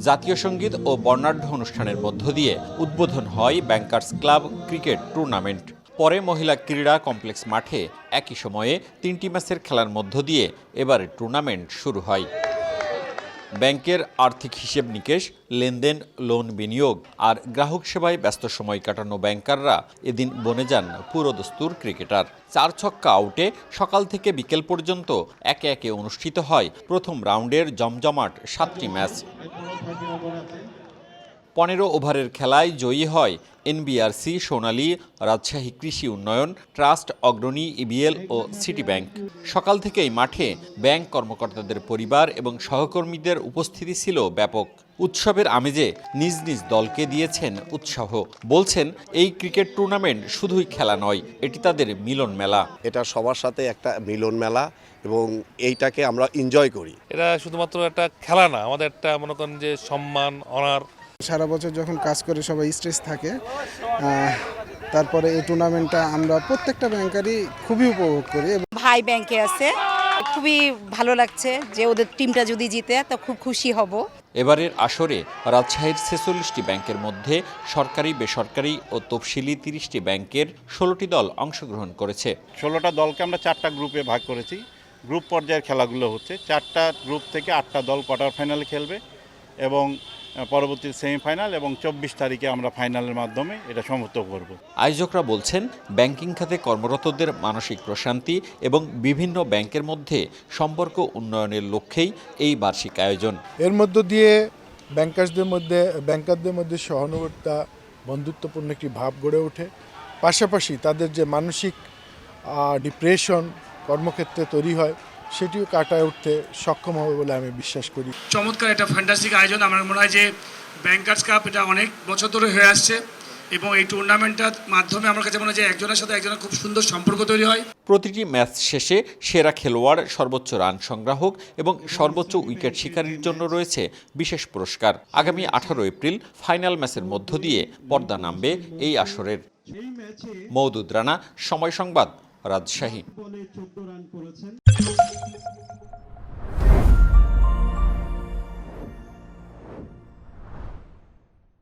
জাতীয় সঙ্গীত ও বর্ণাঢ্য অনুষ্ঠানের মধ্য দিয়ে উদ্বোধন হয় ব্যাংকার্স ক্লাব ক্রিকেট টুর্নামেন্ট। পরে মহিলা ক্রীড়া কমপ্লেক্স মাঠে একই সময়ে 3টি ম্যাচের খেলার মধ্য দিয়ে এবারে টুর্নামেন্ট শুরু হয়। ব্যাংকের আর্থিক হিসেব নিকেশ, লেনদেন, লোন বিনিয়োগ আর গ্রাহক সেবায় ব্যস্ত সময় কাটানো ব্যাংকাররা এদিন বনে যান পুরোদস্তুর ক্রিকেটার। 4 ছক্কা আউটে সকাল থেকে বিকেল পর্যন্ত একে একে অনুষ্ঠিত হয় প্রথম রাউন্ডের জমজমাট 7টি ম্যাচ। 15 ওভারের খেলায় জয়ী হয় এনবিআরসি, সোনালী, রাজশাহী কৃষি উন্নয়ন ট্রাস্ট, অগ্রণী, ইবিএল ও সিটি ব্যাংক। সকাল থেকেই মাঠে ব্যাংক কর্মকর্তাদের পরিবার এবং সহকর্মীদের উপস্থিতি ছিল ব্যাপক। উৎসবের আমেজে নিজ নিজ দলকে দিয়েছেন উৎসাহ। বলছেন, এই ক্রিকেট টুর্নামেন্ট শুধুই খেলা নয়, এটি তাদের মিলন মেলা। এটা সবার সাথে একটা মিলন মেলা এবং এইটাকে আমরা এনজয় করি। এটা শুধুমাত্র একটা খেলা না, আমাদের একটা মনে করেন যে সম্মান, অনার। সারা বছর যখন কাজ করে সবাই স্ট্রেস থাকে, তারপরে এই টুর্নামেন্টটা আমরা প্রত্যেকটা ব্যাংকারই খুবই উপভোগ করি। ভাই ব্যাংকে আছে, খুবই ভালো লাগছে যে ওদের টিমটা যদি জিতে তো খুব খুশি হব। এবারের আসরে রাজশাহীর 46টি ব্যাংকের মধ্যে সরকারি, বেসরকারি ও তফসিলি 30টি ব্যাংকের 16টি দল অংশগ্রহণ করেছে। 16টা দলকে আমরা 4টা গ্রুপে ভাগ করেছি। গ্রুপ পর্যায়ের খেলাগুলো হচ্ছে 4টা গ্রুপ থেকে 8টা দল কোয়ার্টার ফাইনালে খেলবে এবং পরবর্তী সেমিফাইনাল এবং 24 তারিখে আমরা ফাইনালের মাধ্যমে এটা সমাপ্ত করব। আয়োজকরা বলছেন, ব্যাংকিং খাতে কর্মরতদের মানসিক প্রশান্তি এবং বিভিন্ন ব্যাংকের মধ্যে সম্পর্ক উন্নয়নের লক্ষ্যেই এই বার্ষিক আয়োজন। এর মধ্য দিয়ে ব্যাংকারদের মধ্যে সহানুভূতিতা, বন্ধুত্বপূর্ণ একটি ভাব গড়ে ওঠে। পাশাপাশি তাদের যে মানসিক ডিপ্রেশন কর্মক্ষেত্রে তৈরি হয়, সেটিও কাটায় উঠতে সক্ষম হবে বলে আমি বিশ্বাস করি। চমৎকার একটা ফ্যান্টাস্টিক আয়োজন। আমার মনে হয় যে ব্যাংকার্স কাপ এটা অনেক বছর ধরে হয়ে আসছে এবং এই টুর্নামেন্টটার মাধ্যমে আমার কাছে মনে হয় যে একজনের সাথে একজনের খুব সুন্দর সম্পর্ক তৈরি হয়। প্রতিটি ম্যাচ শেষে সেরা খেলোয়াড়, সর্বোচ্চ রান সংগ্রাহক এবং সর্বোচ্চ উইকেট শিকারীর জন্য রয়েছে বিশেষ পুরস্কার। আগামী 18 এপ্রিল ফাইনাল ম্যাচের মধ্য দিয়ে পর্দা নামবে এই আসরের। মওদুদ রানা, সময় সংবাদ, রাজশাহী।